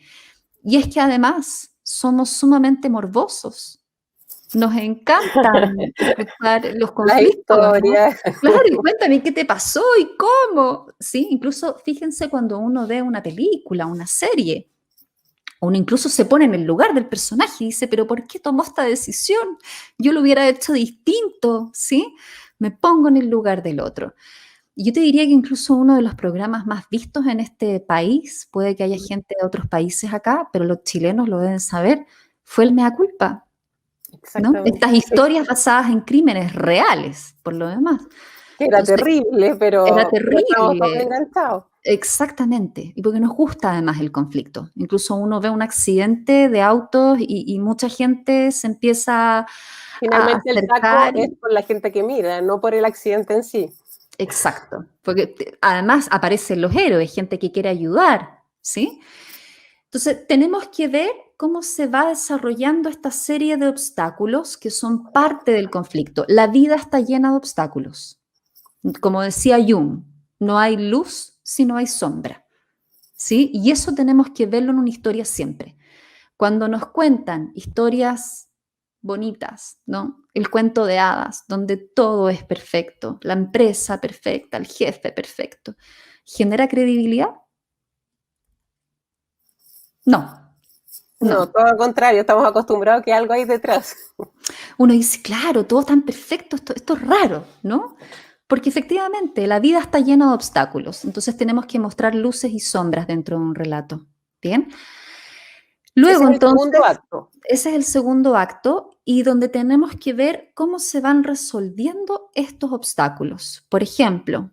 Y es que además somos sumamente morbosos. Nos encantan escuchar los La conflictos, ¿no? historia. Claro, y cuéntame qué te pasó y cómo. Sí, incluso fíjense cuando uno ve una película, una serie, uno incluso se pone en el lugar del personaje y dice, pero ¿por qué tomó esta decisión? Yo lo hubiera hecho distinto, ¿sí? Me pongo en el lugar del otro. Y yo te diría que incluso uno de los programas más vistos en este país, puede que haya gente de otros países acá, pero los chilenos lo deben saber, fue el Mea Culpa. ¿No? Exactamente. Estas historias basadas en crímenes reales, por lo demás. Que era Entonces, terrible, pero era estamos todos terrible. enganchados. Exactamente. Y porque nos gusta además el conflicto. Incluso uno ve un accidente de autos y mucha gente se empieza a Finalmente el saco acercar. es por la gente que mira, no por el accidente en sí. Exacto. Porque además aparecen los héroes, gente que quiere ayudar, ¿sí? Entonces, tenemos que ver cómo se va desarrollando esta serie de obstáculos que son parte del conflicto. La vida está llena de obstáculos. Como decía Jung, no hay luz si no hay sombra, ¿sí? Y eso tenemos que verlo en una historia siempre. Cuando nos cuentan historias bonitas, ¿no? El cuento de hadas, donde todo es perfecto, la empresa perfecta, el jefe perfecto, ¿genera credibilidad? No. No, todo lo contrario, estamos acostumbrados a que algo hay detrás. Uno dice, claro, todo tan perfecto, esto es raro, ¿no? Porque efectivamente la vida está llena de obstáculos, entonces tenemos que mostrar luces y sombras dentro de un relato, ¿bien? Luego, Ese es el entonces, segundo acto. ese es el segundo acto y donde tenemos que ver cómo se van resolviendo estos obstáculos. Por ejemplo,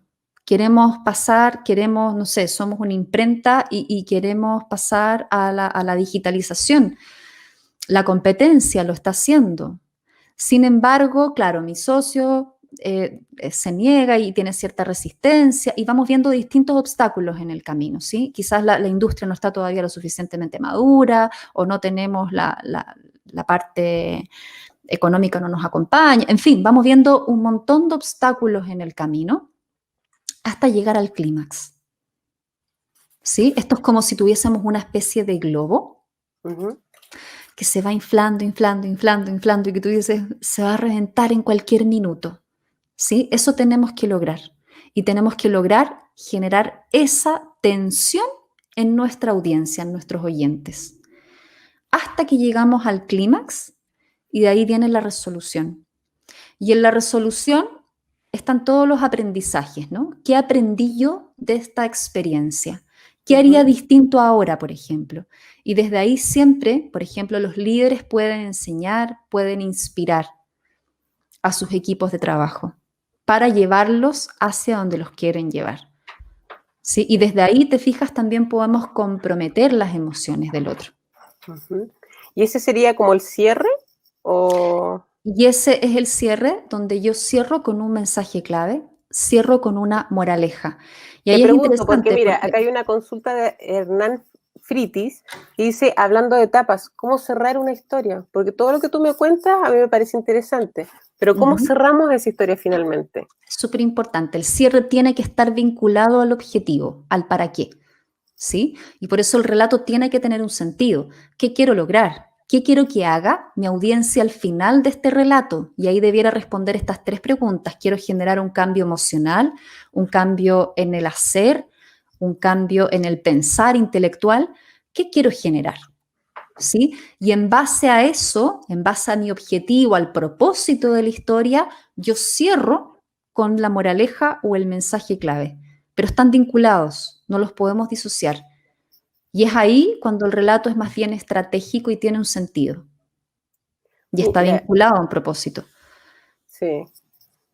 no sé, somos una imprenta y queremos pasar a la digitalización. La competencia lo está haciendo. Sin embargo, claro, mi socio se niega y tiene cierta resistencia y vamos viendo distintos obstáculos en el camino, ¿sí? Quizás la industria no está todavía lo suficientemente madura o no tenemos la parte económica no nos acompaña. En fin, vamos viendo un montón de obstáculos en el camino hasta llegar al clímax, ¿sí? Esto es como si tuviésemos una especie de globo Ujú. que se va inflando, inflando, inflando, inflando y que tú dices, se va a reventar en cualquier minuto, ¿sí? Eso tenemos que lograr. Y tenemos que lograr generar esa tensión en nuestra audiencia, en nuestros oyentes, hasta que llegamos al clímax y de ahí viene la resolución. Y en la resolución están todos los aprendizajes, ¿no? ¿Qué aprendí yo de esta experiencia? ¿Qué haría distinto ahora, por ejemplo? Y desde ahí siempre, por ejemplo, los líderes pueden enseñar, pueden inspirar a sus equipos de trabajo para llevarlos hacia donde los quieren llevar, ¿sí? Y desde ahí, te fijas, también podemos comprometer las emociones del otro. Ujú. ¿Y ese sería como el cierre? ¿O Y ese es el cierre, donde yo cierro con un mensaje clave, cierro con una moraleja. Y te ahí es pregunto, porque interesante mira, porque acá hay una consulta de Hernán Fritis y dice, hablando de etapas, ¿cómo cerrar una historia? Porque todo lo que tú me cuentas a mí me parece interesante, pero ¿cómo cerramos esa historia finalmente? es súper importante. El cierre tiene que estar vinculado al objetivo, al para qué, ¿sí? Y por eso el relato tiene que tener un sentido. ¿Qué quiero lograr? ¿Qué quiero que haga mi audiencia al final de este relato? Y ahí debiera responder estas tres preguntas. Quiero generar un cambio emocional, un cambio en el hacer, un cambio en el pensar intelectual. ¿Qué quiero generar? ¿sí? Y en base a eso, en base a mi objetivo, al propósito de la historia, yo cierro con la moraleja o el mensaje clave. Pero están vinculados, no los podemos disociar. Y es ahí cuando el relato es más bien estratégico y tiene un sentido. Y está Mira, vinculado a un propósito. sí.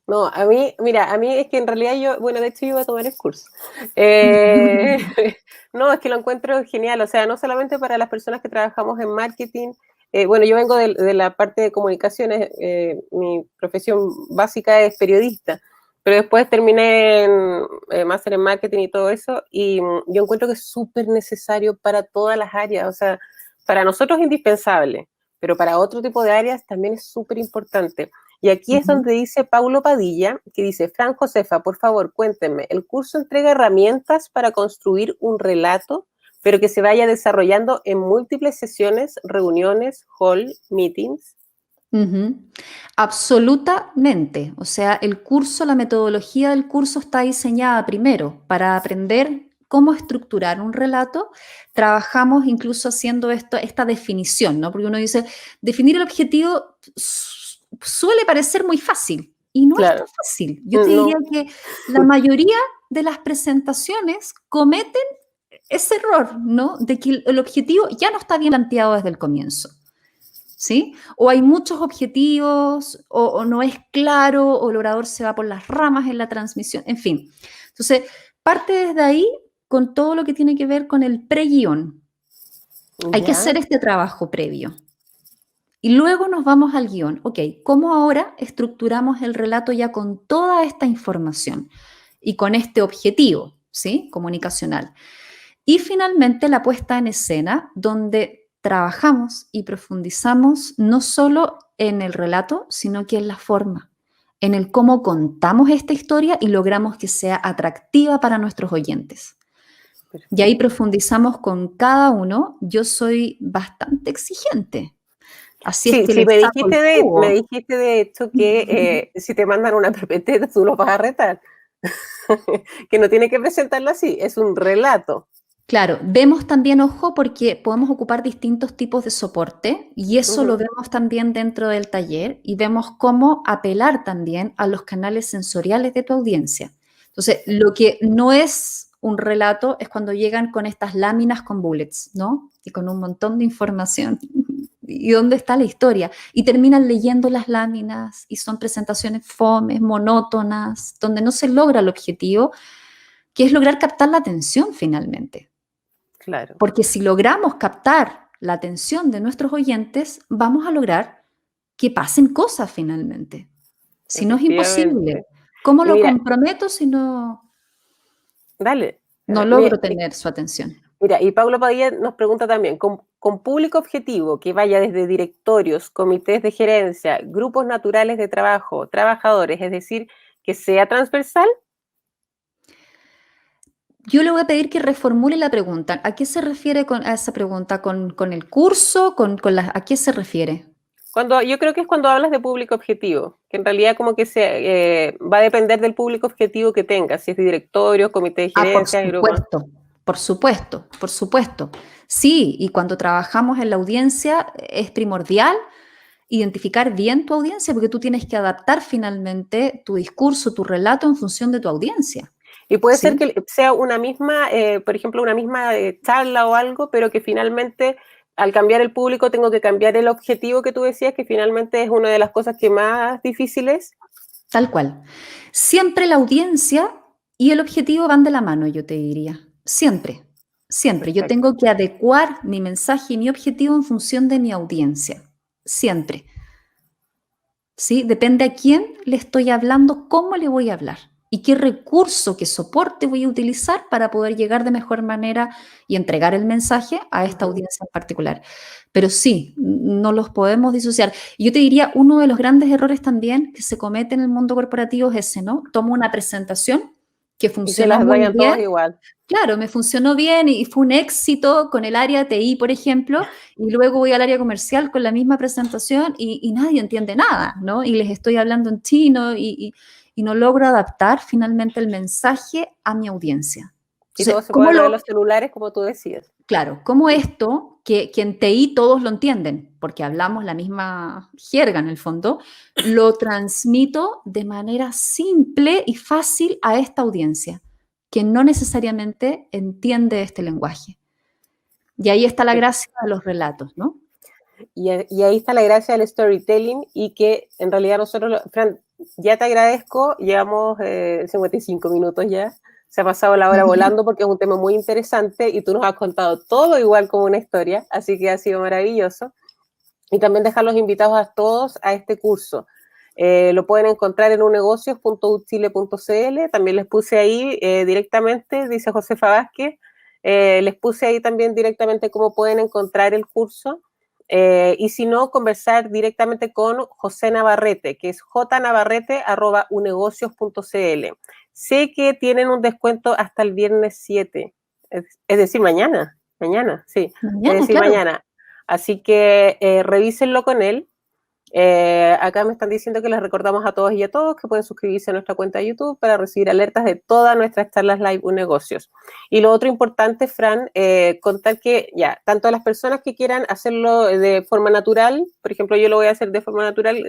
No, a mí, mira, a mí es que en realidad yo, bueno, de hecho yo iba a tomar el curso. Eh, no, es que lo encuentro genial, o sea, no solamente para las personas que trabajamos en marketing, bueno, yo vengo de la parte de comunicaciones, mi profesión básica es periodista, pero después terminé en máster en marketing y todo eso, y yo encuentro que es súper necesario para todas las áreas, o sea, para nosotros es indispensable, pero para otro tipo de áreas también es súper importante. Y aquí es donde dice Paulo Padilla, que dice: Fran Josefa, por favor, cuéntenme, ¿el curso entrega herramientas para construir un relato, pero que se vaya desarrollando en múltiples sesiones, reuniones, hall, meetings? Absolutamente. O sea, el curso, la metodología del curso está diseñada primero para aprender cómo estructurar un relato. Trabajamos incluso haciendo esta definición, ¿no? Porque uno dice, definir el objetivo suele parecer muy fácil y no es tan Claro, fácil. Yo te no, diría que la mayoría de las presentaciones cometen ese error, ¿no? De que el objetivo ya no está bien planteado desde el comienzo. ¿Sí? O hay muchos objetivos, o no es claro, o el orador se va por las ramas en la transmisión, en fin. Entonces, parte desde ahí con todo lo que tiene que ver con el pre-guión. Hay que ya, hacer este trabajo previo. Y luego nos vamos al guión. Ok, ¿cómo ahora estructuramos el relato ya con toda esta información y con este objetivo, ¿sí? Comunicacional. Y finalmente la puesta en escena, donde trabajamos y profundizamos no solo en el relato, sino que en la forma, en el cómo contamos esta historia y logramos que sea atractiva para nuestros oyentes. Y ahí profundizamos con cada uno. Yo soy bastante exigente. Así es sí, que sí, le saco el me jugo. dijiste de hecho que si te mandan una PPT tú lo vas a retar, que no tiene que presentarlo así, es un relato. Claro, vemos también, ojo, porque podemos ocupar distintos tipos de soporte y eso lo vemos también dentro del taller y vemos cómo apelar también a los canales sensoriales de tu audiencia. Entonces, lo que no es un relato es cuando llegan con estas láminas con bullets, ¿no? Y con un montón de información. ¿Y dónde está la historia? Y terminan leyendo las láminas y son presentaciones fomes, monótonas, donde no se logra el objetivo, que es lograr captar la atención finalmente. Claro. Porque si logramos captar la atención de nuestros oyentes, vamos a lograr que pasen cosas finalmente. Si no es imposible. ¿Cómo lo Mira, comprometo si no dale. logro tener su atención? Mira, y Paulo Padilla nos pregunta también, con público objetivo que vaya desde directorios, comités de gerencia, grupos naturales de trabajo, trabajadores, es decir, que sea transversal. Yo le voy a pedir que reformule la pregunta. ¿A qué se refiere a esa pregunta? ¿Con el curso? ¿A qué se refiere? Yo creo que es cuando hablas de público objetivo, que en realidad como que va a depender del público objetivo que tengas, si es de directorio, comité de Por gerencia, grupos. supuesto, por supuesto, por supuesto. Sí, y cuando trabajamos en la audiencia es primordial identificar bien tu audiencia porque tú tienes que adaptar finalmente tu discurso, tu relato en función de tu audiencia. Y puede ¿Sí? ser que sea una misma, por ejemplo, una misma charla o algo, pero que finalmente al cambiar el público tengo que cambiar el objetivo que tú decías, que finalmente es una de las cosas que más difíciles. Tal cual. Siempre la audiencia y el objetivo van de la mano, yo te diría. Siempre, siempre. Yo Perfecto. tengo que adecuar mi mensaje y mi objetivo en función de mi audiencia. Siempre. ¿Sí? Depende a quién le estoy hablando, cómo le voy a hablar y qué recurso, qué soporte voy a utilizar para poder llegar de mejor manera y entregar el mensaje a esta audiencia en particular. Pero sí, no los podemos disociar. Y yo te diría, uno de los grandes errores también que se comete en el mundo corporativo es ese, ¿no? Tomo una presentación que Y que funcionó las muy vayan todos bien. igual. Claro, me funcionó bien y fue un éxito con el área TI, por ejemplo, y luego voy al área comercial con la misma presentación y nadie entiende nada, ¿no? Y les estoy hablando en chino y no logro adaptar finalmente el mensaje a mi audiencia. Y Entonces, todo se puede hablar en los celulares, como tú decías. claro, ¿cómo esto, que en TI todos lo entienden, porque hablamos la misma jerga en el fondo, lo transmito de manera simple y fácil a esta audiencia, que no necesariamente entiende este lenguaje. Y ahí está la gracia de los relatos, ¿no? Y ahí está la gracia del storytelling y que en realidad nosotros, Fran, ya te agradezco, llevamos 55 minutos ya, se ha pasado la hora volando porque es un tema muy interesante y tú nos has contado todo igual como una historia, así que ha sido maravilloso. Y también dejar los invitados a todos a este curso. Lo pueden encontrar en unegocios.utile.cl, también les puse ahí directamente, dice Josefa Vázquez, les puse ahí también directamente cómo pueden encontrar el curso. Y si no, conversar directamente con José Navarrete, que es jnavarrete@unegocios.cl. Sé que tienen un descuento hasta el viernes 7, es decir, mañana, sí, Mañana, es decir, claro. mañana. Así que revísenlo con él. Acá me están diciendo que les recordamos a todos y a todos que pueden suscribirse a nuestra cuenta de YouTube para recibir alertas de todas nuestras charlas live Unegocios. Y lo otro importante, Fran, contar que ya, tanto las personas que quieran hacerlo de forma natural, por ejemplo, yo lo voy a hacer de forma natural,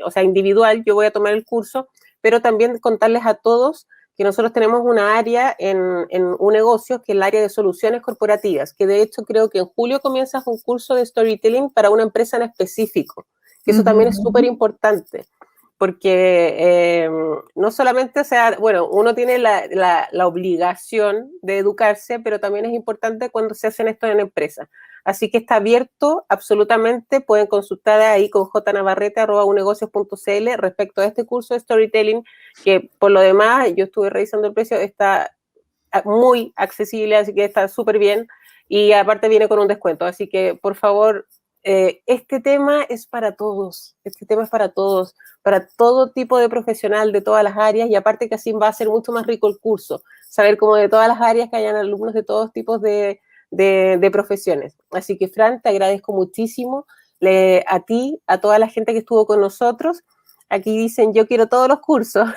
o sea, individual, yo voy a tomar el curso, pero también contarles a todos que nosotros tenemos una área en Unegocios, que es el área de soluciones corporativas, que de hecho creo que en julio comienza un curso de storytelling para una empresa en específico. Que eso también es súper importante, porque no solamente, o sea, bueno, uno tiene la obligación de educarse, pero también es importante cuando se hacen esto en empresas. Así que está abierto absolutamente, pueden consultar ahí con jnavarrete@unegocios.cl respecto a este curso de storytelling, que por lo demás, yo estuve revisando el precio, está muy accesible, así que está súper bien, y aparte viene con un descuento, así que por favor, este tema es para todos, para todo tipo de profesional de todas las áreas, y aparte que así va a ser mucho más rico el curso, saber como de todas las áreas que hayan alumnos de todos tipos de profesiones. Así que, Fran, te agradezco muchísimo, a ti, a toda la gente que estuvo con nosotros. Aquí dicen, yo quiero todos los cursos.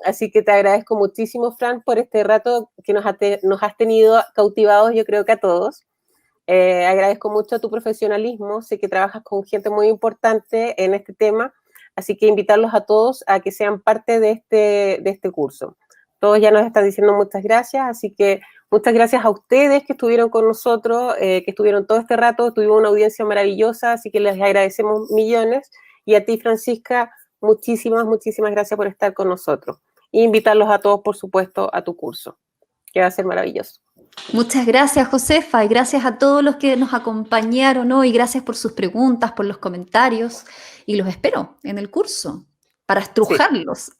Así que te agradezco muchísimo, Fran, por este rato que nos has tenido cautivados, yo creo que a todos. Agradezco mucho tu profesionalismo, sé que trabajas con gente muy importante en este tema, así que invitarlos a todos a que sean parte de este curso. Todos ya nos están diciendo muchas gracias, así que muchas gracias a ustedes que estuvieron con nosotros, que estuvieron todo este rato, tuvimos una audiencia maravillosa, así que les agradecemos millones, y a ti, Francisca, muchísimas gracias por estar con nosotros, e invitarlos a todos, por supuesto, a tu curso, que va a ser maravilloso. Muchas gracias, Josefa, y gracias a todos los que nos acompañaron hoy. Gracias por sus preguntas, por los comentarios, y los espero en el curso para estrujarlos. Sí.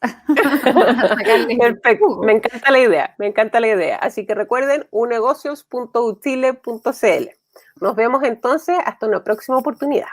Perfecto, me encanta la idea. Así que recuerden, unegocios.utile.cl. Nos vemos entonces hasta una próxima oportunidad.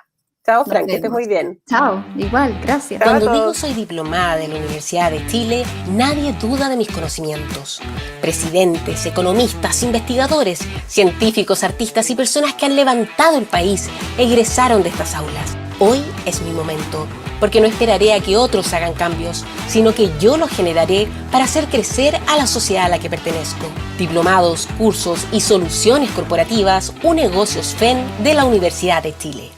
Chao, Fran, que estés muy bien. Chao, igual, gracias. Cuando digo soy diplomada de la Universidad de Chile, nadie duda de mis conocimientos. Presidentes, economistas, investigadores, científicos, artistas y personas que han levantado el país egresaron de estas aulas. Hoy es mi momento, porque no esperaré a que otros hagan cambios, sino que yo los generaré para hacer crecer a la sociedad a la que pertenezco. Diplomados, cursos y soluciones corporativas, Unegocios FEN de la Universidad de Chile.